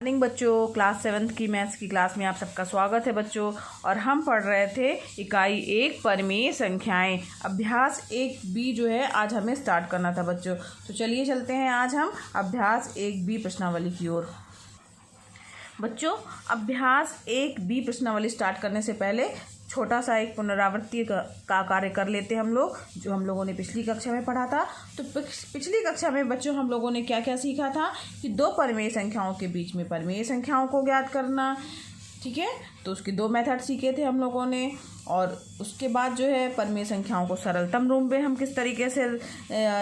Morning बच्चों। Class 7th की maths की क्लास में आप सबका स्वागत है बच्चों। और हम पढ़ रहे थे इकाई 1 परिमेय संख्याएं, अभ्यास 1B जो है आज हमें स्टार्ट करना था बच्चों। तो चलिए चलते हैं आज हम अभ्यास 1B प्रश्नावली की ओर। बच्चों, अभ्यास 1B प्रश्नावली स्टार्ट करने से पहले छोटा सा एक पुनरावृत्ति का कार्य कर लेते हैं हम लोग, जो हम लोगों ने पिछली कक्षा में पढ़ा था। तो पिछली कक्षा में बच्चों हम लोगों ने क्या क्या सीखा था कि दो परिमेय संख्याओं के बीच में परिमेय संख्याओं को ज्ञात करना, ठीक है। तो उसके दो मेथड सीखे थे हम लोगों ने। और उसके बाद जो है परिमेय संख्याओं को सरलतम रूप में हम किस तरीके से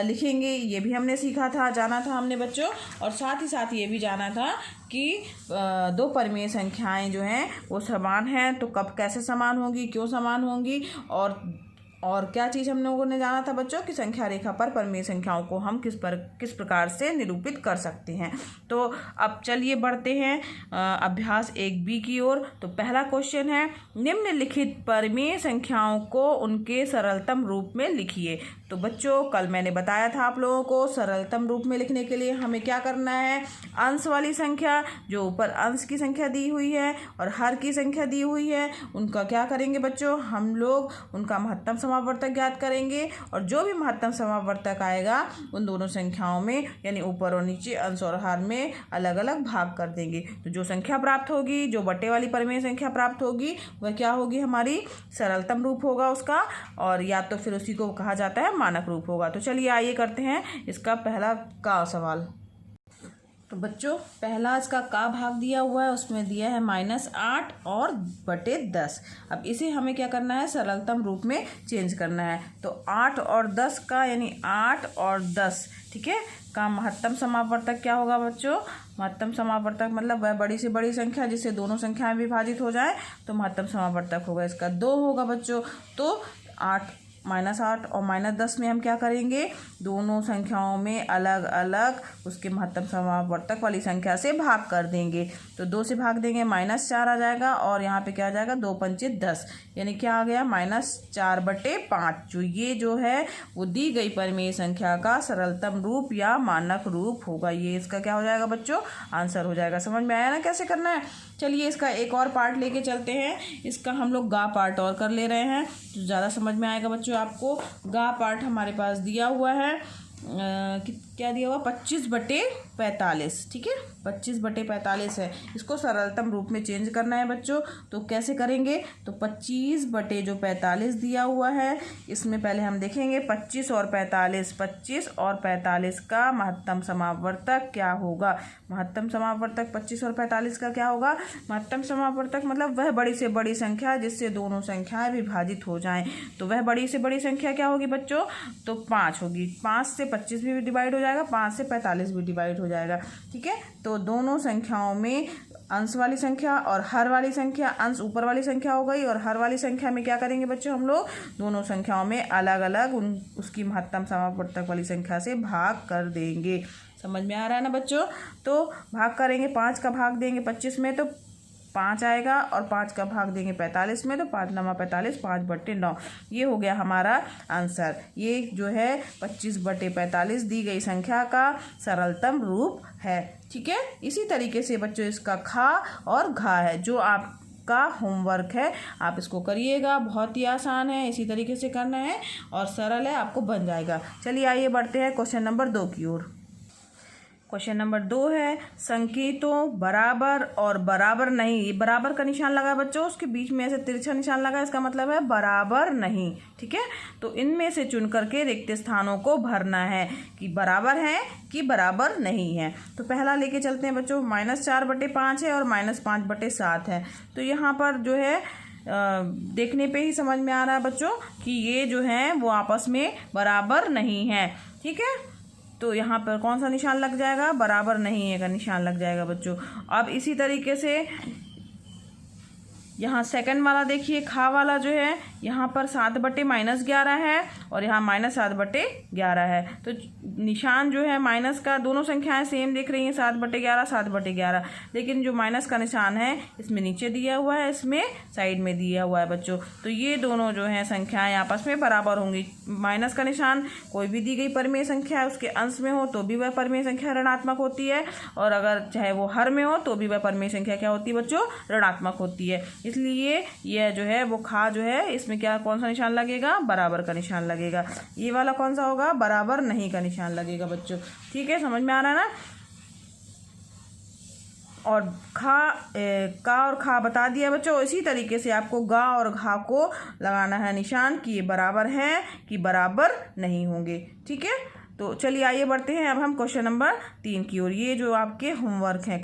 लिखेंगे ये भी हमने सीखा था, जाना था हमने बच्चों। और साथ ही साथ ये भी जाना था कि दो परिमेय संख्याएं जो हैं वो समान हैं तो कब कैसे समान होंगी, क्यों समान होंगी, और क्या चीज़ हम लोगों ने जाना था बच्चों कि संख्या रेखा पर परिमेय संख्याओं को हम किस प्रकार से निरूपित कर सकते हैं। तो अब चलिए बढ़ते हैं अभ्यास 1B की ओर। तो पहला क्वेश्चन है, निम्नलिखित परिमेय संख्याओं को उनके सरलतम रूप में लिखिए। तो बच्चों कल मैंने बताया था आप लोगों को सरलतम रूप में लिखने के लिए हमें क्या करना है, अंश वाली संख्या जो ऊपर अंश की संख्या दी हुई है और हर की संख्या दी हुई है उनका क्या करेंगे बच्चों, हम लोग उनका महत्तम समावर्तक ज्ञात करेंगे। और जो भी महत्तम समावर्तक आएगा उन दोनों संख्याओं में यानी ऊपर और नीचे अंश और हर में अलग अलग भाग कर देंगे। तो जो संख्या प्राप्त होगी, जो बटे वाली परिमेय संख्या प्राप्त होगी वह क्या होगी, हमारी सरलतम रूप होगा उसका, और या तो फिर उसी को कहा जाता है मानक रूप होगा। तो चलिए आइए करते हैं इसका पहला का सवाल। तो बच्चों पहला इसका का भाग दिया हुआ है, उसमें दिया है -8 और बटे 10। अब इसे हमें क्या करना है, सरलतम रूप में चेंज करना है। तो 8 और 10 का यानी 8 और 10, ठीक है, का महत्तम समावर्तक क्या होगा बच्चों, महत्तम समावर्तक मतलब वह बड़ी से बड़ी संख्या जिससे दोनों संख्याएं विभाजित हो जाए तो महत्तम समावर्तक होगा इसका 2 होगा बच्चों। तो -8 और -10 में हम क्या करेंगे, दोनों संख्याओं में अलग अलग उसके महत्तम समावर्तक वाली संख्या से भाग कर देंगे। तो 2 से भाग देंगे -4 आ जाएगा और यहाँ पे क्या आ जाएगा, 2 पंचे 10 यानी क्या आ गया -4/5। जो ये जो है वो दी गई परिमेय संख्या का सरलतम रूप या मानक रूप होगा। ये इसका क्या हो जाएगा बच्चों, आंसर हो जाएगा। समझ में आया ना कैसे करना है। चलिए इसका एक और पार्ट लेके चलते हैं। इसका हम लोग गा पार्ट और कर ले रहे हैं तो ज़्यादा समझ में आएगा बच्चों आपको। गा पार्ट हमारे पास दिया हुआ है, क्या दिया हुआ, 25/45, ठीक है, 25/45 है। इसको सरलतम रूप में चेंज करना है बच्चों। तो कैसे करेंगे, तो 25/45 दिया हुआ है, इसमें पहले हम देखेंगे 25 और 45 का महत्तम समावर्तक क्या होगा। महत्तम समावर्तक 25 और 45 का क्या होगा, महत्तम समावर्तक मतलब वह बड़ी से बड़ी संख्या जिससे दोनों संख्याएं विभाजित हो जाएं। तो वह बड़ी से बड़ी संख्या क्या होगी बच्चों, तो 5 होगी। 5 से 25 भी डिवाइड हो जाएगा, 5 से 45 भी डिवाइड हो जाएगा, ठीक है। तो दोनों संख्याओं में अंश वाली संख्या और हर वाली संख्या, अंश ऊपर वाली संख्या हो गई और हर वाली संख्या में क्या करेंगे बच्चों, हम लोग दोनों संख्याओं में अलग अलग उसकी महत्तम समावर्तक वाली संख्या से भाग कर देंगे। समझ में आ रहा है ना बच्चों। तो भाग करेंगे, 5 का भाग देंगे 25 में तो 5 आएगा और 5 का भाग देंगे 45 में तो 5 9 45, 5/9। ये हो गया हमारा आंसर। ये जो है 25/45 दी गई संख्या का सरलतम रूप है, ठीक है। इसी तरीके से बच्चों इसका खा और घा है जो आपका होमवर्क है, आप इसको करिएगा। बहुत ही आसान है, इसी तरीके से करना है और सरल है, आपको बन जाएगा। चलिए आइए बढ़ते हैं क्वेश्चन नंबर 2 की ओर। क्वेश्चन नंबर 2 है, संकेतों बराबर और बराबर नहीं, ये बराबर का निशान लगा है बच्चों, उसके बीच में ऐसे तिरछा निशान लगा है, इसका मतलब है बराबर नहीं, ठीक है। तो इनमें से चुन करके रिक्त स्थानों को भरना है कि बराबर है कि बराबर नहीं है। तो पहला लेके चलते हैं बच्चों, -4/5 है और -5/7 है। तो यहाँ पर जो है देखने पे ही समझ में आ रहा है बच्चों कि ये जो है वो आपस में बराबर नहीं है, ठीक है। तो यहाँ पर कौन सा निशान लग जाएगा, बराबर नहीं है का निशान लग जाएगा बच्चों। अब इसी तरीके से यहाँ सेकंड वाला देखिए, खा वाला जो है यहाँ पर 7/-11 है और यहाँ -7/11 है। तो निशान जो है माइनस का, दोनों संख्याएं सेम दिख रही हैं, 7/11 7/11, लेकिन जो माइनस का निशान है इसमें नीचे दिया हुआ है, इसमें साइड में दिया हुआ है बच्चों। तो ये दोनों जो हैं संख्याएं आपस में बराबर होंगी। माइनस का निशान कोई भी दी गई परिमेय संख्या है उसके अंश में हो तो भी वह परिमेय संख्या ऋणात्मक होती है, और अगर चाहे वो हर में हो तो भी वह परिमेय संख्या क्या होती है बच्चों, ऋणात्मक होती है। इसलिए यह जो है वो खा जो है इसमें क्या, कौन सा निशान लगेगा, बराबर का निशान लगेगा। ये वाला कौन सा होगा, बराबर नहीं का निशान लगेगा बच्चों। ठीक है, समझ में आ रहा है ना। और का और खा बता दिया बच्चों। इसी तरीके से आपको गा और घा को लगाना है निशान कि ये बराबर हैं कि बराबर नहीं होंगे। ठीक है, तो चलिए आइए बढ़ते हैं अब हम क्वेश्चन नंबर 3 की ओर। ये जो आपके होमवर्क हैं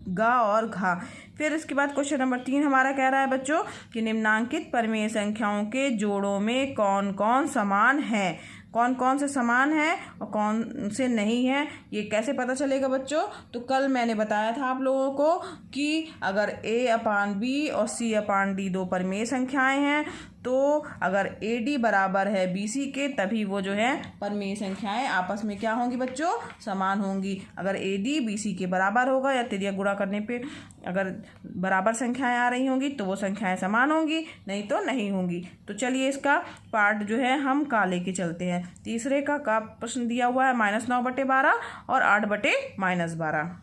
गा और घा। फिर इसके बाद क्वेश्चन नंबर 3 हमारा कह रहा है बच्चों कि निम्नांकित परिमेय संख्याओं के जोड़ों में कौन कौन समान है, कौन कौन से समान है और कौन से नहीं है, ये कैसे पता चलेगा बच्चों। तो कल मैंने बताया था आप लोगों को कि अगर a/b और c/d दो परिमेय संख्याएं हैं तो अगर AD बराबर है BC के तभी वो जो है परिमेय संख्याएं आपस में क्या होंगी बच्चों, समान होंगी। अगर AD BC के बराबर होगा या तिर्यक गुणा करने पे अगर बराबर संख्याएं आ रही होंगी तो वो संख्याएं समान होंगी, नहीं तो नहीं होंगी। तो चलिए इसका पार्ट जो है हम का लेके चलते हैं। तीसरे का प्रश्न दिया हुआ है -9/12 और 8/-12।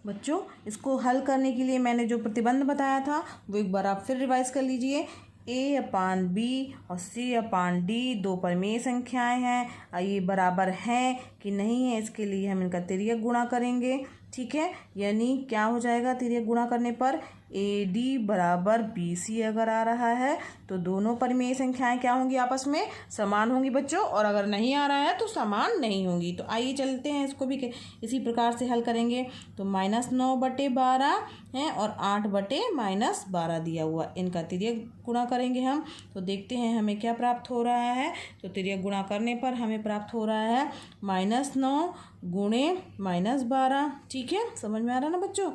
बच्चों इसको हल करने के लिए मैंने जो प्रतिबंध बताया था वो एक बार आप फिर रिवाइज कर लीजिए। a/b और c/d दो परिमेय संख्याएं हैं, ये बराबर हैं कि नहीं है इसके लिए हम इनका तिर्यक गुणा करेंगे। ठीक है, यानी क्या हो जाएगा तिर्यक गुणा करने पर, AD बराबर BC अगर आ रहा है तो दोनों परिमेय संख्याएं क्या होंगी, आपस में समान होंगी बच्चों, और अगर नहीं आ रहा है तो समान नहीं होंगी। तो आइए चलते हैं इसको भी इसी प्रकार से हल करेंगे। तो -9/12 है और 8/-12 दिया हुआ, इनका तिर्यक गुणा करेंगे हम। तो देखते हैं हमें क्या प्राप्त हो रहा है। तो तिर्यक गुणा करने पर हमें प्राप्त हो रहा है -9 गुणे -12। ठीक है, समझ में आ रहा है ना बच्चों।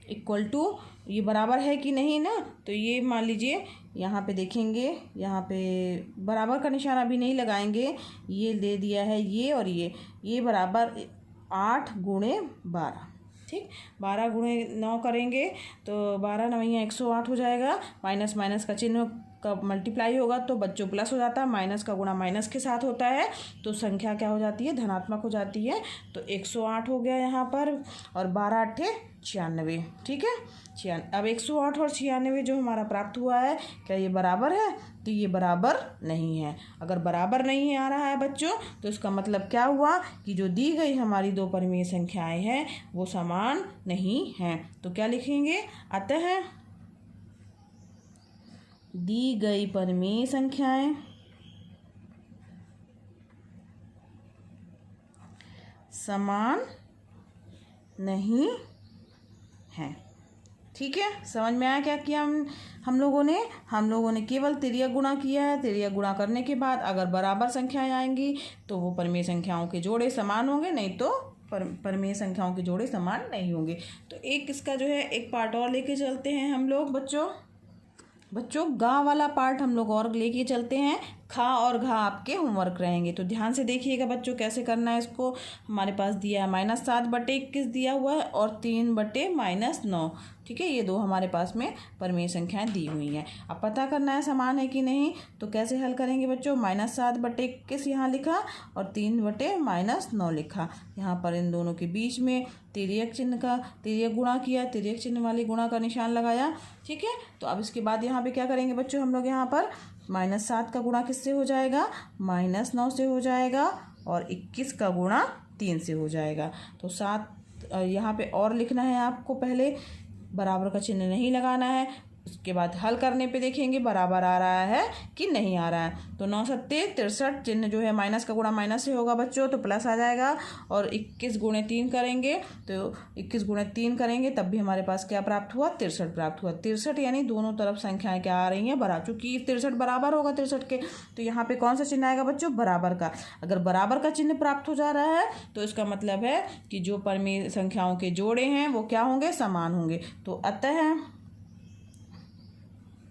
इक्वल टू, ये बराबर है कि नहीं ना, तो ये मान लीजिए यहाँ पे देखेंगे, यहाँ पे बराबर का निशान अभी नहीं लगाएंगे, ये दे दिया है ये और ये बराबर 8 गुणे 12। ठीक, 12 गुणे 9 करेंगे तो 12 9 108 हो जाएगा। माइनस माइनस का चिन्ह का मल्टीप्लाई होगा तो बच्चों प्लस हो जाता है, माइनस का गुणा माइनस के साथ होता है तो संख्या क्या हो जाती है, धनात्मक हो जाती है। तो 108 हो गया यहाँ पर, और 12 8 96। ठीक है, 96। अब 108 और 96 जो हमारा प्राप्त हुआ है, क्या ये बराबर है, तो ये बराबर नहीं है। अगर बराबर नहीं आ रहा है बच्चों तो इसका मतलब क्या हुआ कि जो दी गई हमारी दो परिमेय संख्याएं हैं वो समान नहीं हैं। तो क्या लिखेंगे, अतः दी गई परिमेय संख्याएं समान नहीं हैं। ठीक है, समझ में आया क्या किया हम लोगों ने केवल तिर्यक गुणा किया है। तिर्यक गुणा करने के बाद अगर बराबर संख्याएं आएंगी तो वो परिमेय संख्याओं के जोड़े समान होंगे, नहीं तो परिमेय संख्याओं के जोड़े समान नहीं होंगे। तो एक इसका जो है एक पार्ट और लेके चलते हैं हम लोग बच्चों गा वाला पार्ट हम लोग और लेके चलते हैं। खा और घा आपके होमवर्क रहेंगे, तो ध्यान से देखिएगा बच्चों कैसे करना है इसको। हमारे पास दिया है -7/21 दिया हुआ है और 3/-9। ठीक है, ये दो हमारे पास में परिमेय संख्याएं दी हुई हैं। अब पता करना है समान है कि नहीं, तो कैसे हल करेंगे बच्चों। -7/21 यहाँ लिखा और 3/-9 लिखा। यहाँ पर इन दोनों के बीच में तिर्यक गुणा किया, तिर्यक चिन्ह वाली गुणा का निशान लगाया। ठीक है, तो अब इसके बाद यहाँ पे क्या करेंगे बच्चों, हम लोग यहाँ पर -7 का गुणा किससे हो जाएगा, -9 से हो जाएगा, और 21 का गुणा 3 से हो जाएगा। तो 7 यहाँ पे और लिखना है आपको, पहले बराबर का चिन्ह नहीं लगाना है। उसके बाद हल करने पे देखेंगे बराबर आ रहा है कि नहीं आ रहा है। तो 9 7 63 चिन्ह जो है माइनस का गुणा माइनस से होगा बच्चों, तो प्लस आ जाएगा। और 21 गुणे 3 करेंगे तो 21 गुणे 3 करेंगे तब भी हमारे पास क्या प्राप्त हुआ, 63 प्राप्त हुआ। 63 यानी दोनों तरफ संख्याएं क्या आ रही हैं, बराबर। चूंकि 63 बराबर होगा 63 के, तो यहाँ पे कौन सा चिन्ह आएगा बच्चों, बराबर का। अगर बराबर का चिन्ह प्राप्त हो जा रहा है तो इसका मतलब है कि जो परिमेय संख्याओं के जोड़े हैं वो क्या होंगे, समान होंगे। तो अतः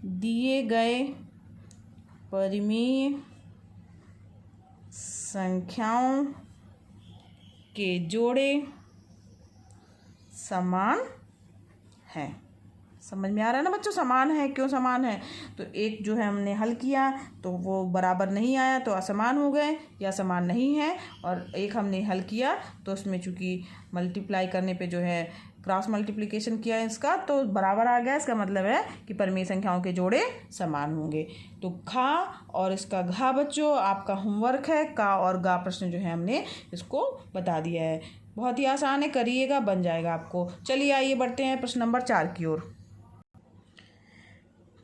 दिए गए परिमेय संख्याओं के जोड़े समान है। समझ में आ रहा है ना बच्चों? समान है, क्यों समान है? तो एक जो है हमने हल किया तो वो बराबर नहीं आया तो असमान हो गए या समान नहीं है, और एक हमने हल किया तो उसमें चूंकि मल्टीप्लाई करने पे जो है क्रॉस मल्टीप्लिकेशन किया है इसका तो बराबर आ गया। इसका मतलब है कि परिमेय संख्याओं के जोड़े समान होंगे। तो खा और इसका घा बच्चों आपका होमवर्क है। का और गा प्रश्न जो है हमने इसको बता दिया है। बहुत ही आसान है, करिएगा, बन जाएगा आपको। चलिए आइए बढ़ते हैं प्रश्न नंबर 4 की ओर।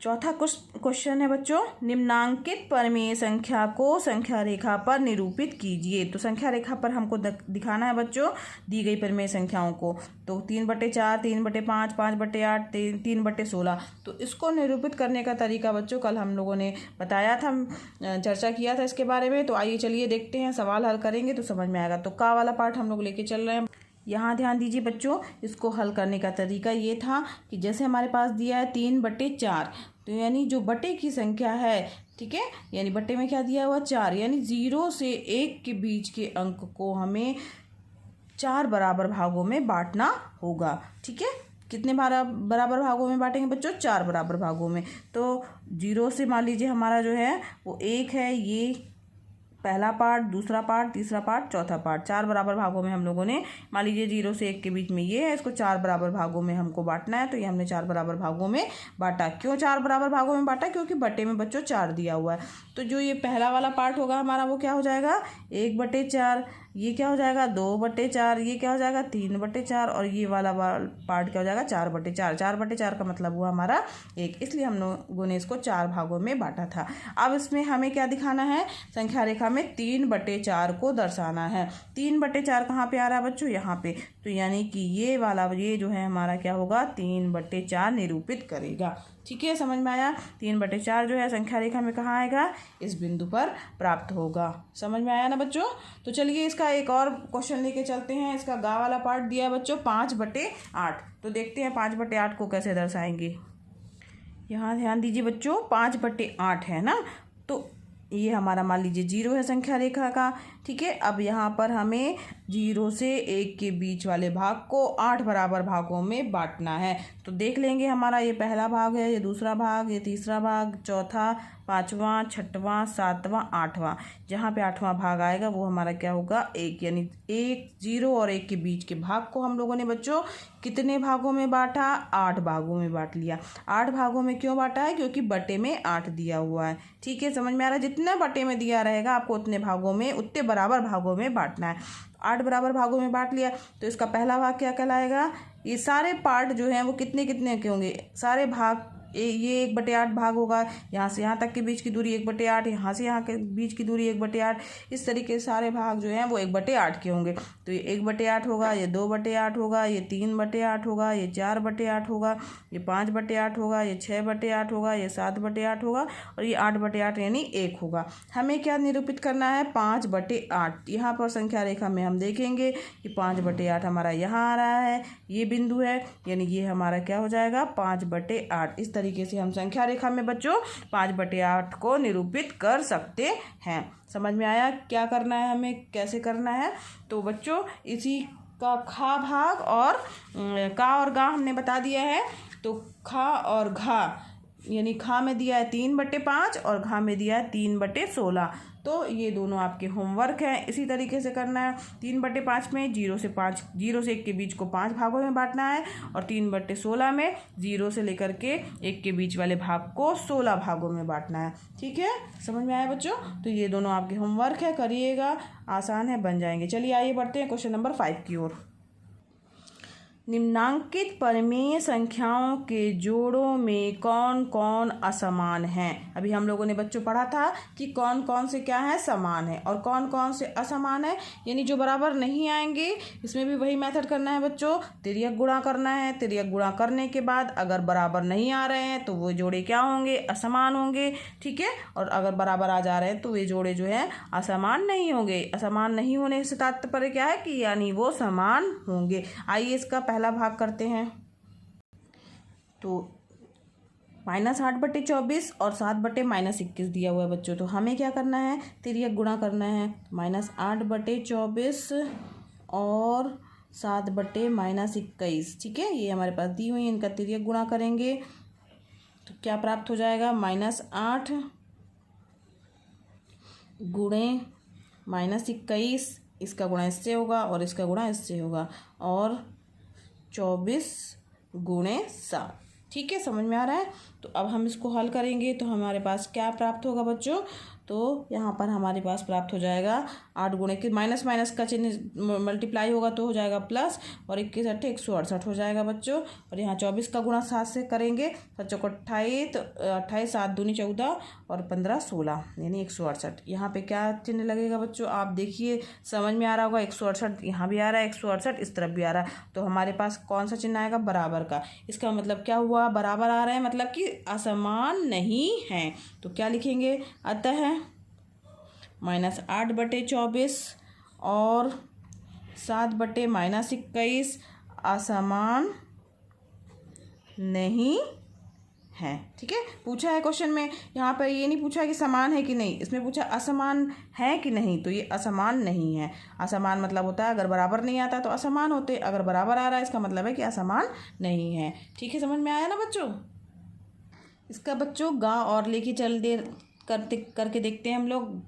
चौथा क्वेश्चन है बच्चों, निम्नांकित परिमेय संख्या को संख्या रेखा पर निरूपित कीजिए। तो संख्या रेखा पर हमको दिखाना है बच्चों दी गई परिमेय संख्याओं को। तो 3/4, 3/5, 5/8, 3/16। तो इसको निरूपित करने का तरीका बच्चों कल हम लोगों ने बताया था, चर्चा किया था इसके बारे में। तो आइए चलिए देखते हैं, सवाल हल करेंगे तो समझ में आएगा। तो का वाला पार्ट हम लोग लेके चल रहे हैं। यहाँ ध्यान दीजिए बच्चों, इसको हल करने का तरीका ये था कि जैसे हमारे पास दिया है 3/4, तो यानी जो बटे की संख्या है, ठीक है, यानी बटे में क्या दिया हुआ 4, यानी 0 से 1 के बीच के अंक को हमें 4 बराबर भागों में बांटना होगा। ठीक है, कितने बराबर भागों में बांटेंगे बच्चों? 4 बराबर भागों में। तो 0 से मान लीजिए हमारा जो है वो 1 है, ये पहला पार्ट, दूसरा पार्ट, तीसरा पार्ट, चौथा पार्ट, 4 बराबर भागों में हम लोगों ने मान लीजिए 0 से 1 के बीच में ये है, इसको 4 बराबर भागों में हमको बांटना है। तो ये हमने 4 बराबर भागों में बांटा। क्यों 4 बराबर भागों में बांटा? क्योंकि बटे में बच्चों 4 दिया हुआ है। तो जो ये पहला वाला पार्ट होगा हमारा वो क्या हो जाएगा 1/4, ये क्या हो जाएगा 2/4, ये क्या हो जाएगा 3/4, और ये वाला पार्ट क्या हो जाएगा 4/4। 4/4 का मतलब हुआ हमारा 1, इसलिए हम लोगों ने इसको 4 भागों में बांटा था। अब इसमें हमें क्या दिखाना है? संख्या रेखा में 3/4 को दर्शाना है। 3/4 कहाँ पे आ रहा है बच्चों? यहाँ पे। तो यानी कि ये वाला ये जो है हमारा क्या होगा 3/4 निरूपित करेगा। ठीक है, समझ में आया? 3/4 जो है संख्या रेखा में कहाँ आएगा? इस बिंदु पर प्राप्त होगा। समझ में आया ना बच्चों? तो चलिए इसका एक और क्वेश्चन लेके चलते हैं। इसका गा वाला पार्ट दिया है बच्चों 5/8। तो देखते हैं 5/8 को कैसे दर्शाएंगे। यहाँ ध्यान दीजिए बच्चों, 5/8 है ना, तो ये हमारा मान लीजिए 0 है संख्या रेखा का। ठीक है, अब यहाँ पर हमें 0 से 1 के बीच वाले भाग को 8 बराबर भागों में बांटना है। तो देख लेंगे हमारा ये पहला भाग है, ये दूसरा भाग, ये तीसरा भाग, चौथा, पाँचवां, छठवां, सातवां, आठवां। जहाँ पे 8वां भाग आएगा वो हमारा क्या होगा 1, यानी 1, 0 और 1 के बीच के भाग को हम लोगों ने बच्चों कितने भागों में बांटा? 8 भागों में बांट लिया। 8 भागों में क्यों बांटा है? क्योंकि बटे में 8 दिया हुआ है। ठीक है, समझ में आ रहा है? जितना बटे में दिया रहेगा आपको उतने भागों में, उतने बराबर भागों में बांटना है। 8 बराबर भागों में बांट लिया तो इसका पहला भाग क्या कहलाएगा? ये सारे पार्ट जो हैं वो कितने कितने के होंगे? सारे भाग ये 1/8 भाग होगा। यहाँ से यहाँ तक के बीच की दूरी 1/8, यहाँ से यहाँ के बीच की दूरी 1/8। इस तरीके से सारे भाग जो हैं वो 1/8 के होंगे। तो ये 1/8 होगा, ये 2/8 होगा, ये 3/8 होगा, ये 4/8 होगा, ये 5/8 होगा, ये 6/8 होगा, ये 7/8 होगा, और ये 8/8 यानी 1 होगा। हमें क्या निरूपित करना है? 5/8। यहाँ पर संख्या रेखा में हम देखेंगे कि 5/8 हमारा यहाँ आ रहा है, ये बिंदु है, यानी ये हमारा क्या हो जाएगा 5/8। इस तरीके से हम संख्या रेखा में बच्चों 5/8 को निरूपित कर सकते हैं। समझ में आया क्या करना है हमें, कैसे करना है? तो बच्चों इसी का खा भाग और का और गा हमने बता दिया है। तो खा और घा, यानी खा में दिया है 3/5 और घा में दिया है 3/16। तो ये दोनों आपके होमवर्क हैं। इसी तरीके से करना है। 3/5 में 0 से 1 के बीच को 5 भागों में बांटना है, और 3/16 में 0 से लेकर के 1 के बीच वाले भाग को 16 भागों में बांटना है। ठीक है, समझ में आया बच्चों? तो ये दोनों आपके होमवर्क है, करिएगा, आसान है, बन जाएंगे। चलिए आइए बढ़ते हैं क्वेश्चन नंबर 5 की ओर। निम्नांकित परिमेय संख्याओं के जोड़ों में कौन कौन असमान हैं? अभी हम लोगों ने बच्चों पढ़ा था कि कौन कौन से क्या है समान है और कौन कौन से असमान है, यानी जो बराबर नहीं आएंगे। इसमें भी वही मेथड करना है बच्चों, तिर्यक गुणा करना है। तिर्यक गुणा करने के बाद अगर बराबर नहीं आ रहे हैं तो वो जोड़े क्या होंगे? असमान होंगे। ठीक है, और अगर बराबर आ जा रहे हैं तो वे जोड़े जो है असमान नहीं होंगे। असमान नहीं होने से तात्पर्य क्या है कि यानी वो समान होंगे। आइए इसका पहला भाग करते हैं। तो -8/24 और 7/-21 दिया हुआ है बच्चों। तो हमें क्या करना है, तिर्यक गुणा करना है। -8/24 और 7/-21, ठीक है, ये हमारे पास दी हुई है। इनका तिर्यक गुणा करेंगे तो क्या प्राप्त हो जाएगा, -8 गुणे -21, इसका गुणा इससे होगा और इसका गुणा इससे होगा, और 24 गुणे 7। ठीक है, समझ में आ रहा है। तो अब हम इसको हल करेंगे तो हमारे पास क्या प्राप्त होगा बच्चों, तो यहाँ पर हमारे पास प्राप्त हो जाएगा 8 गुणे के माइनस माइनस का चिन्ह मल्टीप्लाई होगा तो हो जाएगा प्लस, और 21 8 168 हो जाएगा बच्चों। और यहाँ 24 का गुणा 7 से करेंगे, 7 को 28, तो 28 7 दूनी 14 और 15 16 यानी 168। यहाँ पे क्या चिन्ह लगेगा बच्चों, आप देखिए, समझ में आ रहा होगा। 168 यहाँ भी आ रहा है, 168 इस तरफ भी आ रहा है, तो हमारे पास कौन सा चिन्ह आएगा, बराबर का। इसका मतलब क्या हुआ, बराबर आ रहे हैं मतलब कि असमान नहीं है। तो क्या लिखेंगे, अतः -8/24 और 7/-21 असमान नहीं है। ठीक है, पूछा है क्वेश्चन में, यहाँ पर ये नहीं पूछा कि समान है कि नहीं, इसमें पूछा असमान है कि नहीं, तो ये असमान नहीं है। असमान मतलब होता है अगर बराबर नहीं आता तो असमान होते, अगर बराबर आ रहा है इसका मतलब है कि असमान नहीं है। ठीक है, समझ में आया ना बच्चों। इसका बच्चों गा और लेके चल दे करके देखते हैं हम लोग।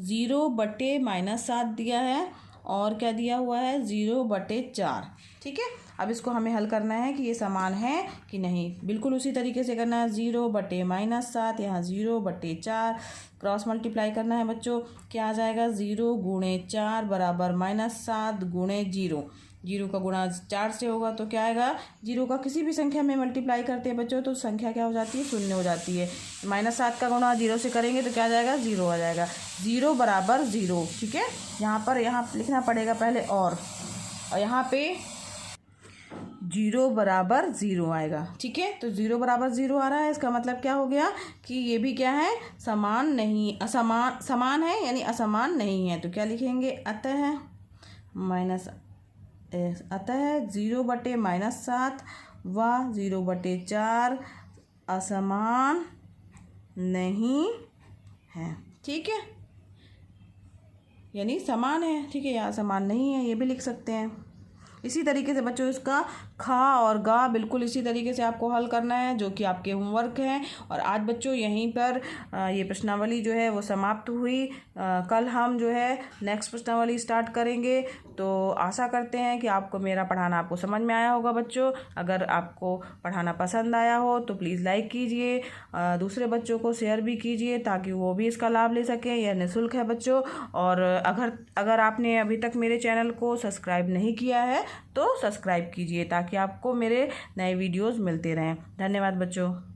0/-7 दिया है और क्या दिया हुआ है, 0/4। ठीक है, अब इसको हमें हल करना है कि ये समान है कि नहीं। बिल्कुल उसी तरीके से करना है, 0/-7, यहाँ 0/4 क्रॉस मल्टीप्लाई करना है बच्चों। क्या आ जाएगा, 0 गुणे 4 बराबर -7 गुणे 0। 0 का गुणा 4 से होगा तो क्या आएगा, 0 का किसी भी संख्या में मल्टीप्लाई करते हैं बच्चों तो संख्या क्या हो जाती है, शून्य हो जाती है। -7 का गुणा 0 से करेंगे तो क्या आ जाएगा, 0 आ जाएगा। 0 बराबर 0। ठीक है, यहाँ लिखना पड़ेगा पहले और यहाँ पे 0 बराबर 0 आएगा। ठीक है, तो 0 बराबर 0 आ रहा है, इसका मतलब क्या हो गया कि ये भी क्या है, समान नहीं, समान है यानी असमान नहीं है। तो क्या लिखेंगे, अतः 0/-7 व 0/4 असमान नहीं है। ठीक है, यानी समान है। ठीक है, या समान नहीं है, ये भी लिख सकते हैं। इसी तरीके से बच्चों इसका खा और गा बिल्कुल इसी तरीके से आपको हल करना है, जो कि आपके होमवर्क हैं। और आज बच्चों यहीं पर ये प्रश्नावली जो है वो समाप्त हुई। कल हम जो है नेक्स्ट प्रश्नावली स्टार्ट करेंगे। तो आशा करते हैं कि आपको मेरा पढ़ाना आपको समझ में आया होगा बच्चों। अगर आपको पढ़ाना पसंद आया हो तो प्लीज़ लाइक कीजिए, दूसरे बच्चों को शेयर भी कीजिए ताकि वो भी इसका लाभ ले सकें। यह निःशुल्क है बच्चों। और अगर आपने अभी तक मेरे चैनल को सब्सक्राइब नहीं किया है तो सब्सक्राइब कीजिए ताकि आपको मेरे नए वीडियोस मिलते रहें। धन्यवाद बच्चों।